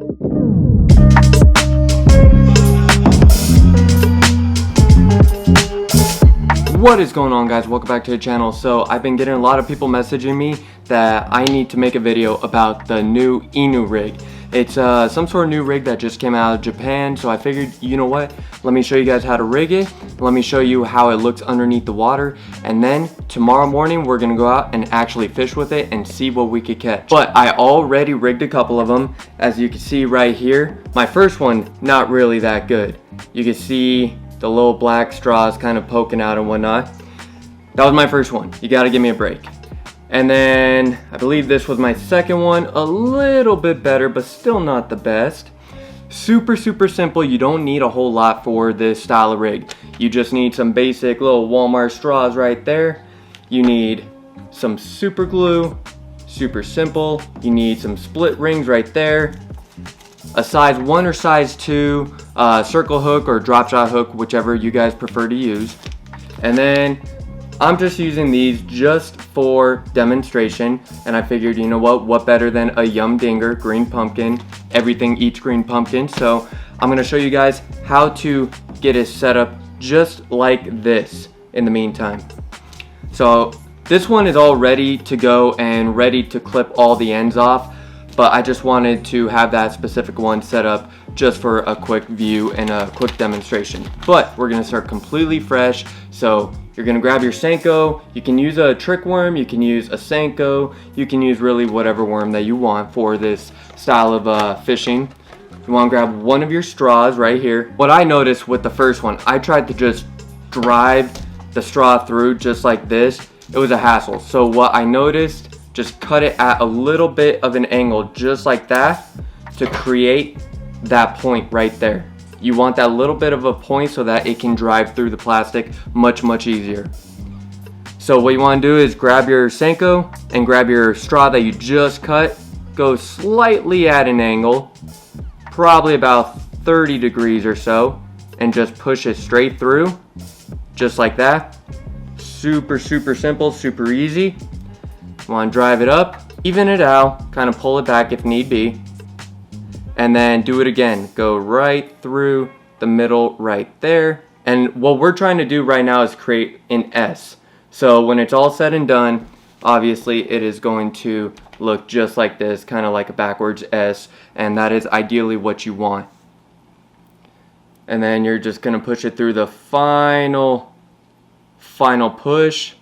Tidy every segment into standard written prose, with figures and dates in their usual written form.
What is going on, guys? Welcome back to the channel. So I've been getting a lot of people messaging me that I need to make a video about the new Inu rig. It's some sort of new rig that just came out of Japan, so I figured, you know what, let me show you guys how to rig it, let me show you how it looks underneath the water, and then tomorrow morning we're gonna go out and actually fish with it and see what we could catch. But I already rigged a couple of them, as you can see right here. My first one, not really that good. You can see the little black straws kind of poking out and whatnot. That was my first one. You gotta give me a break. And then I believe this was my second one, a little bit better, but still not the best. Super simple. You don't need a whole lot for this style of rig. You just need some basic little Walmart straws right there. You need some super glue, super simple. You need some split rings right there. A size 1 or size 2 circle hook or drop shot hook, whichever you guys prefer to use. And then I'm just using these just for demonstration, and I figured, you know what better than a Yum Dinger green pumpkin, everything eats green pumpkin. So I'm gonna show you guys how to get it set up just like this in the meantime. So this one is all ready to go and ready to clip all the ends off, but I just wanted to have that specific one set up just for a quick view and a quick demonstration. But we're gonna start completely fresh. So you're gonna grab your Senko. You can use a trick worm, you can use a Senko, you can use really whatever worm that you want for this style of fishing. You wanna grab one of your straws right here. What I noticed with the first one, I tried to just drive the straw through just like this. It was a hassle. So what I noticed, just cut it at a little bit of an angle, just like that, to create that point right there. You want that little bit of a point so that it can drive through the plastic much easier. So what you want to do is grab your Senko and grab your straw that you just cut, go slightly at an angle, probably about 30 degrees or so, and just push it straight through, just like that. Super simple, super easy. You want to drive it up, even it out, kind of pull it back if need be, and then do it again. Go right through the middle right there. And what we're trying to do right now is create an S. So when it's all said and done, obviously it is going to look just like this, kind of like a backwards S, and that is ideally what you want. And then you're just going to push it through the final push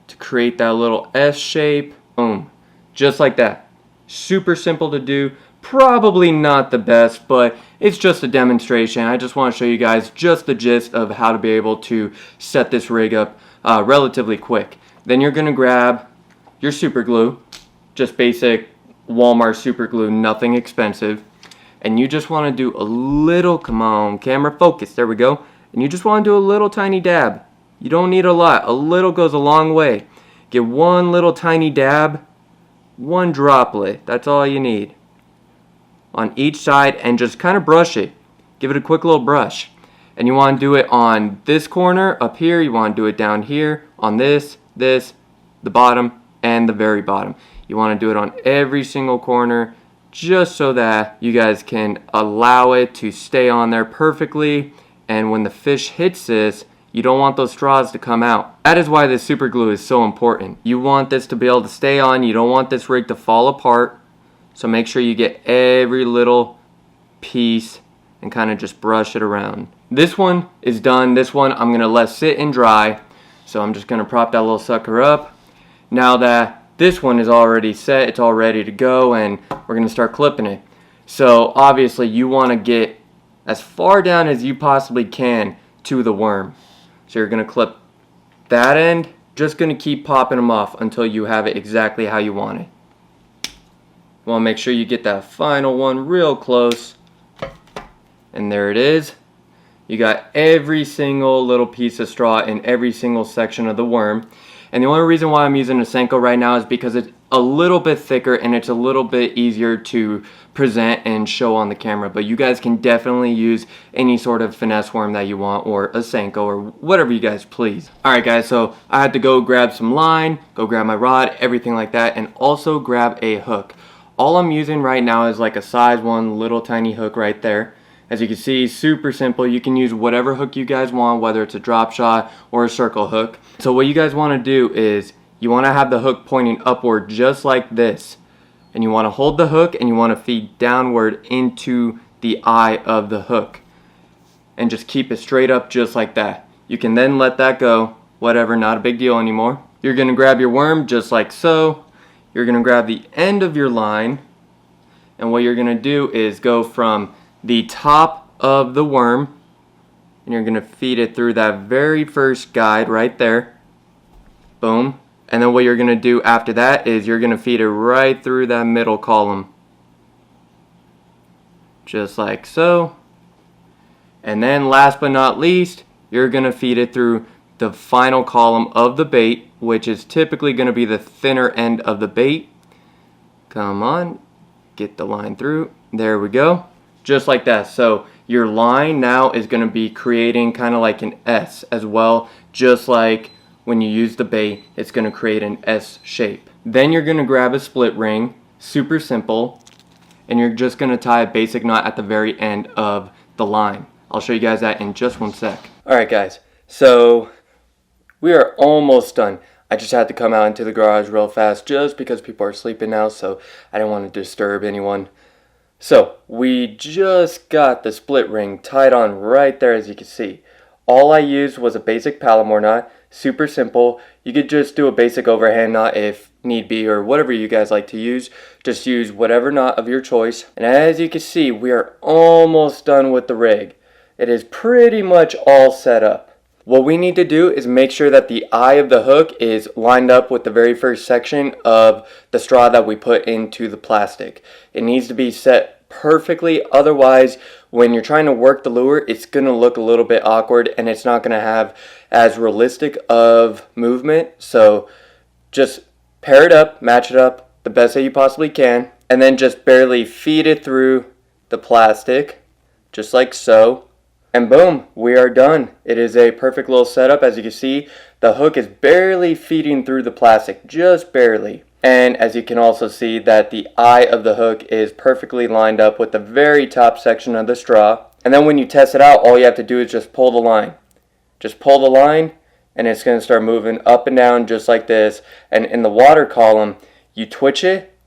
to create that little S shape. Boom, just like that. Super simple to do. Probably not the best, but it's just a demonstration. I just want to show you guys just the gist of how to be able to set this rig up relatively quick. Then you're going to grab your super glue, just basic Walmart super glue, nothing expensive. And you just want to do a little, come on, camera focus, there we go. And you just want to do a little tiny dab. You don't need a lot. A little goes a long way. Get one little tiny dab, one droplet, that's all you need, on each side, and just kind of brush it. Give it a quick little brush. And you want to do it on this corner up here. You want to do it down here on this, the bottom, and the very bottom. You want to do it on every single corner, just so that you guys can allow it to stay on there perfectly. And when the fish hits this, you don't want those straws to come out. That is why this super glue is so important. You want this to be able to stay on. You don't want this rig to fall apart. So make sure you get every little piece and kind of just brush it around. This one is done. This one I'm gonna let sit and dry. So I'm just gonna prop that little sucker up. Now that this one is already set, it's all ready to go, and we're gonna start clipping it. So obviously you wanna get as far down as you possibly can to the worm. So you're gonna clip that end, just gonna keep popping them off until you have it exactly how you want it. You want to make sure you get that final one real close, and there it is. You got every single little piece of straw in every single section of the worm. And the only reason why I'm using a Senko right now is because it's a little bit thicker and it's a little bit easier to present and show on the camera. But you guys can definitely use any sort of finesse worm that you want, or a Senko, or whatever you guys please. Alright guys, so I had to go grab some line, go grab my rod, everything like that, and also grab a hook. All I'm using right now is like a size 1 little tiny hook right there. As you can see, super simple. You can use whatever hook you guys want, whether it's a drop shot or a circle hook. So what you guys want to do is you want to have the hook pointing upward just like this. And you want to hold the hook and you want to feed downward into the eye of the hook. And just keep it straight up just like that. You can then let that go, whatever, not a big deal anymore. You're going to grab your worm just like so. You're going to grab the end of your line. And what you're going to do is go from the top of the worm and you're going to feed it through that very first guide right there. Boom. And then what you're going to do after that is you're going to feed it right through that middle column. Just like so. And then last but not least, you're going to feed it through the final column of the bait, which is typically going to be the thinner end of the bait. Come on. Get the line through. There we go. Just like that. So your line now is going to be creating kind of like an S as well, just like when you use the bait, it's going to create an S shape. Then you're going to grab a split ring, super simple, and you're just going to tie a basic knot at the very end of the line. I'll show you guys that in just one sec. Alright guys, so we are almost done. I just had to come out into the garage real fast just because people are sleeping now, so I didn't want to disturb anyone. So we just got the split ring tied on right there, as you can see. All I used was a basic Palomar knot, super simple. You could just do a basic overhand knot if need be, or whatever you guys like to use. Just use whatever knot of your choice. And as you can see, we are almost done with the rig. It is pretty much all set up. What we need to do is make sure that the eye of the hook is lined up with the very first section of the straw that we put into the plastic. It needs to be set perfectly, otherwise when you're trying to work the lure, it's going to look a little bit awkward and it's not going to have as realistic of movement. So just pair it up, match it up the best that you possibly can, and then just barely feed it through the plastic, just like so. And boom, we are done. It is a perfect little setup. As you can see, the hook is barely feeding through the plastic, just barely. And as you can also see that the eye of the hook is perfectly lined up with the very top section of the straw. And then when you test it out, all you have to do is just pull the line. Just pull the line and it's going to start moving up and down just like this. And in the water column, you twitch it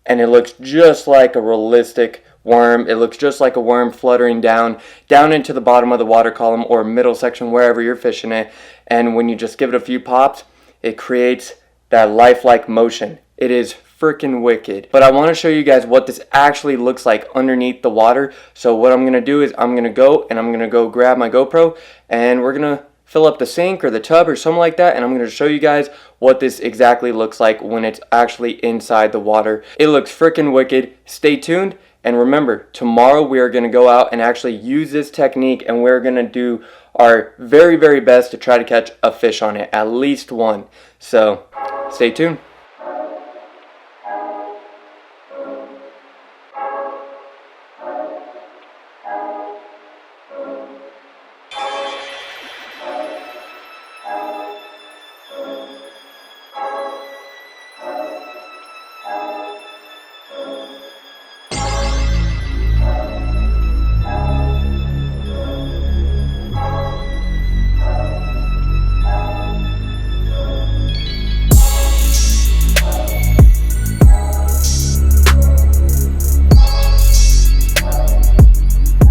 and it looks just like a realistic worm. It looks just like a worm fluttering down into the bottom of the water column or middle section, wherever you're fishing it. And when you just give it a few pops, it creates that lifelike motion. It is freaking wicked. But I want to show you guys what this actually looks like underneath the water. So what I'm going to do is I'm going to go grab my GoPro and we're going to fill up the sink or the tub or something like that, and I'm going to show you guys what this exactly looks like when it's actually inside the water. It looks freaking wicked. Stay tuned. And remember, tomorrow we are going to go out and actually use this technique, and we're going to do our very, very best to try to catch a fish on it, at least one. So stay tuned.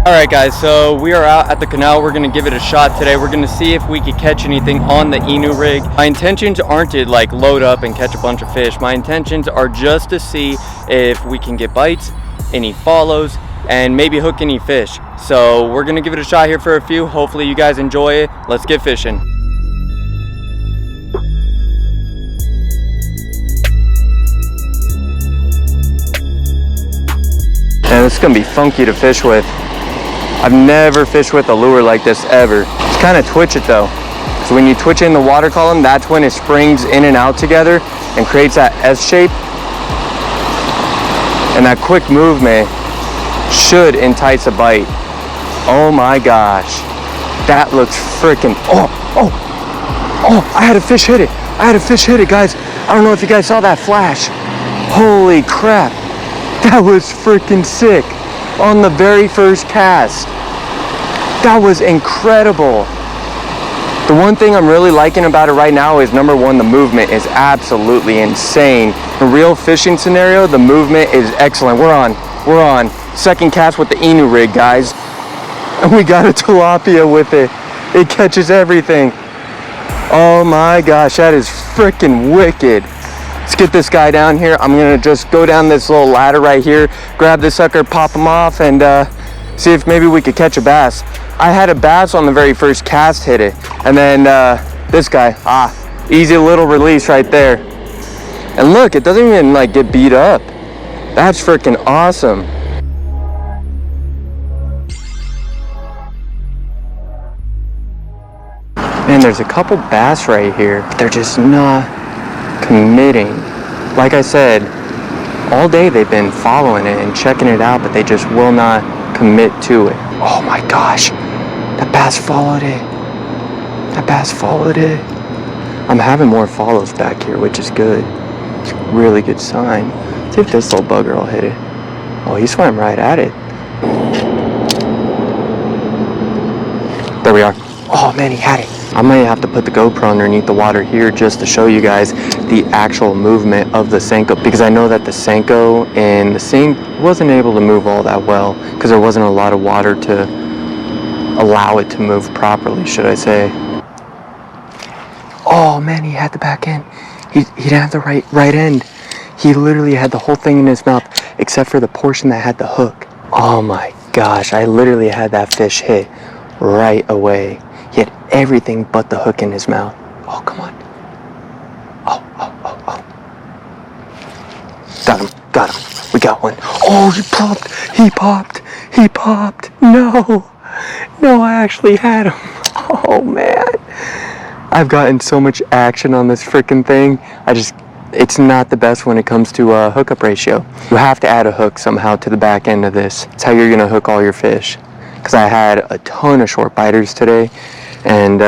Alright guys, so we are out at the canal. We're going to give it a shot today. We're going to see if we can catch anything on the Inu rig. My intentions aren't to like load up and catch a bunch of fish. My intentions are just to see if we can get bites, any follows, and maybe hook any fish. So we're going to give it a shot here for a few. Hopefully you guys enjoy it. Let's get fishing. Man, this is going to be funky to fish with. I've never fished with a lure like this ever. Just kind of twitch it though. So when you twitch in the water column, that's when it springs in and out together and creates that S shape. And that quick movement should entice a bite. Oh my gosh. That looks freaking, oh, I had a fish hit it. Guys. I don't know if you guys saw that flash. Holy crap. That was freaking sick. On the very first cast. That was incredible. The one thing I'm really liking about it right now is, number one, the movement is absolutely insane. In a real fishing scenario, the movement is excellent. We're on second cast with the Inu rig, guys. And we got a tilapia with it. It catches everything. Oh my gosh, that is freaking wicked. Let's get this guy down here. I'm gonna just go down this little ladder right here, grab this sucker, pop him off, and see if maybe we could catch a bass. I had a bass on the very first cast, hit it. And then this guy, easy little release right there. And look, it doesn't even like get beat up. That's freaking awesome. Man, there's a couple bass right here, but they're just not committing. Like I said, all day they've been following it and checking it out, but they just will not commit to it. Oh my gosh, that bass followed it. That bass followed it. I'm having more follows back here, which is good. It's a really good sign. Let's see if this little bugger will hit it. Oh, he swam right at it. There we are. Oh man, he had it. I might have to put the GoPro underneath the water here just to show you guys the actual movement of the Senko, because I know that the Senko and the sink wasn't able to move all that well because there wasn't a lot of water to allow it to move properly, should I say. Oh man, he had the back end. He didn't have the right end. He literally had the whole thing in his mouth except for the portion that had the hook. Oh my gosh, I literally had that fish hit right away. He had everything but the hook in his mouth. Oh, come on. Oh. Got him. We got one. Oh, he popped. No, I actually had him. Oh, man. I've gotten so much action on this freaking thing. It's not the best when it comes to hookup ratio. You have to add a hook somehow to the back end of this. It's how you're gonna hook all your fish. Because I had a ton of short biters today, and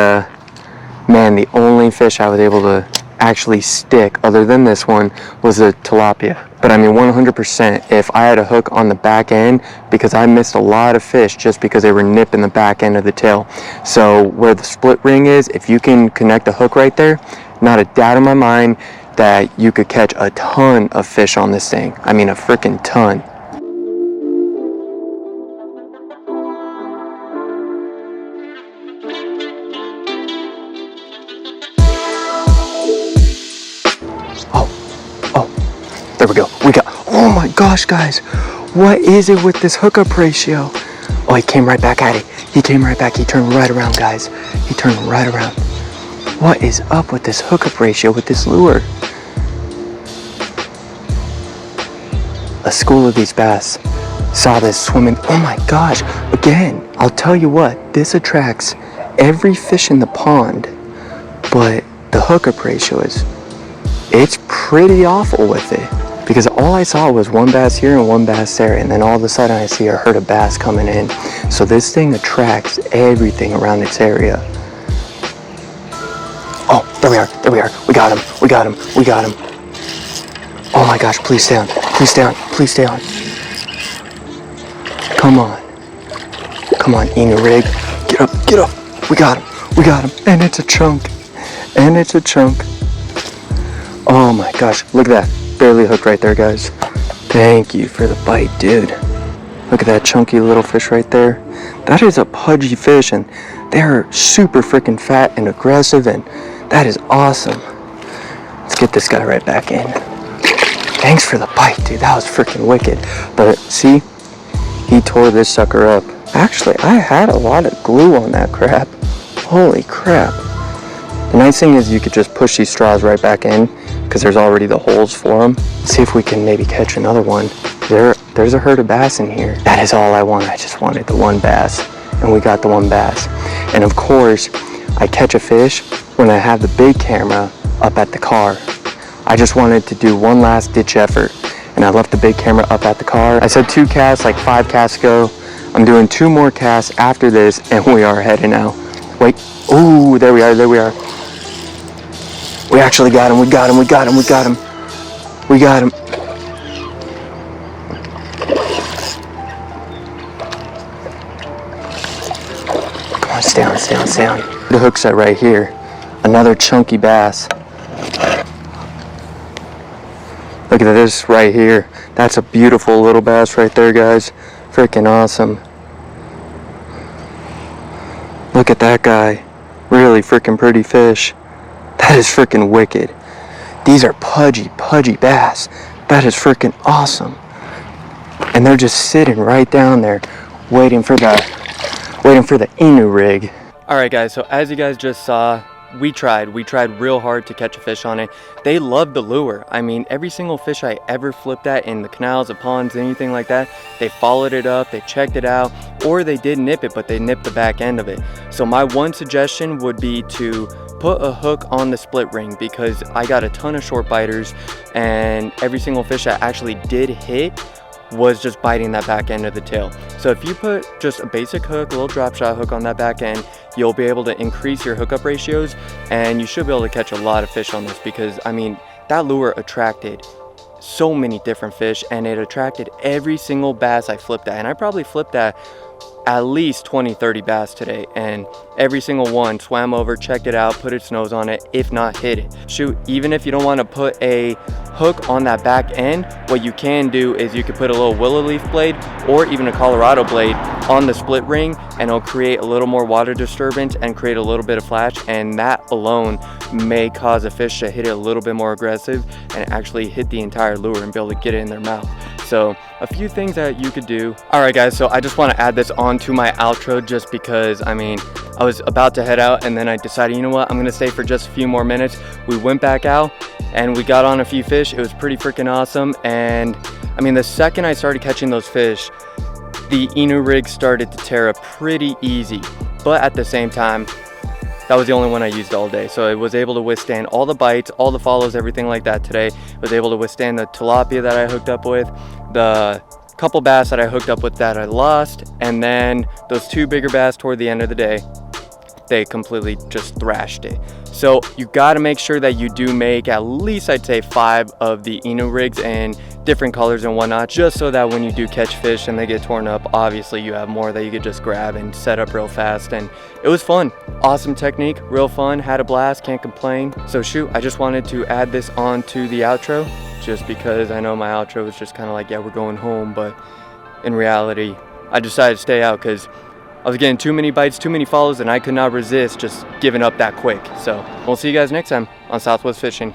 man, the only fish I was able to actually stick other than this one was a tilapia. But I mean 100% if I had a hook on the back end, because I missed a lot of fish just because they were nipping the back end of the tail. So where the split ring is, if you can connect a hook right there, not a doubt in my mind that you could catch a ton of fish on this thing. I mean a freaking ton. There we go. Oh my gosh, guys. What is it with this hookup ratio? Oh, he came right back at it. He came right back. He turned right around, guys. He turned right around. What is up with this hookup ratio with this lure? A school of these bass saw this swimming. Oh my gosh. Again, I'll tell you what. This attracts every fish in the pond, but the hookup ratio it's pretty awful with it. Because all I saw was one bass here and one bass there, and then all of a sudden I see a herd of bass coming in. So this thing attracts everything around its area. Oh, there we are. We got him. Oh my gosh, please stay on. Come on, Inu rig. Get up. We got him. And it's a chunk. Oh my gosh, look at that. Barely hooked right there, guys. Thank you for the bite, dude. Look at that chunky little fish right there. That is a pudgy fish, and they're super freaking fat and aggressive, and that is awesome. Let's get this guy right back in. Thanks for the bite, dude. That was freaking wicked. But see, he tore this sucker up. Actually, I had a lot of glue on that crap. Holy crap. The nice thing is you could just push these straws right back in, because there's already the holes for them. See if we can maybe catch another one. There's a herd of bass in here. That is all I want. I just wanted the one bass, and we got the one bass. And of course, I catch a fish when I have the big camera up at the car. I just wanted to do one last ditch effort, and I left the big camera up at the car. I said 2 casts like 5 casts ago. I'm doing 2 more casts after this, and we are heading out. Wait, ooh, there we are. We actually got him. Stay on, stay on, stay on. The hook set right here. Another chunky bass. Look at this right here. That's a beautiful little bass right there, guys. Freaking awesome. Look at that guy. Really freaking pretty fish. That is freaking wicked. These are pudgy bass. That is freaking awesome. And they're just sitting right down there waiting for the Inu rig. Alright guys, so as you guys just saw, we tried real hard to catch a fish on it. They loved the lure. I mean, every single fish I ever flipped at in the canals, the ponds, anything like that, they followed it up, they checked it out, or they did nip it, but they nipped the back end of it. So my one suggestion would be to put a hook on the split ring, because I got a ton of short biters and every single fish that actually did hit was just biting that back end of the tail. So if you put just a basic hook, a little drop shot hook on that back end, you'll be able to increase your hookup ratios, and you should be able to catch a lot of fish on this, because I mean, that lure attracted so many different fish, and it attracted every single bass I flipped at. And I probably flipped at least 20-30 bass today, and every single one swam over, checked it out, put its nose on it, if not hit it. Shoot, even if you don't want to put a hook on that back end, what you can do is you could put a little willow leaf blade or even a Colorado blade on the split ring, and it'll create a little more water disturbance and create a little bit of flash, and that alone may cause a fish to hit it a little bit more aggressive and actually hit the entire lure and be able to get it in their mouth. So a few things that you could do. Alright guys, so I just want to add this on to my outro, just because I mean, I was about to head out and then I decided, you know what, I'm gonna stay for just a few more minutes. We went back out and we got on a few fish. It was pretty freaking awesome. And I mean, the second I started catching those fish, the Inu rig started to tear up pretty easy, but at the same time, that was the only one I used all day. So it was able to withstand all the bites, all the follows, everything like that today. It was able to withstand the tilapia that I hooked up with, the couple bass that I hooked up with that I lost, and then those two bigger bass toward the end of the day, they completely just thrashed it. So you got to make sure that you do make at least, I'd say, 5 of the Inu rigs in different colors and whatnot, just so that when you do catch fish and they get torn up, obviously you have more that you could just grab and set up real fast. And it was fun. Awesome technique, real fun, had a blast, can't complain. So shoot, I just wanted to add this on to the outro, just because I know my outro was just kind of like, yeah, we're going home, but in reality, I decided to stay out because I was getting too many bites, too many follows, and I could not resist just giving up that quick. So we'll see you guys next time on Southwest Fishing.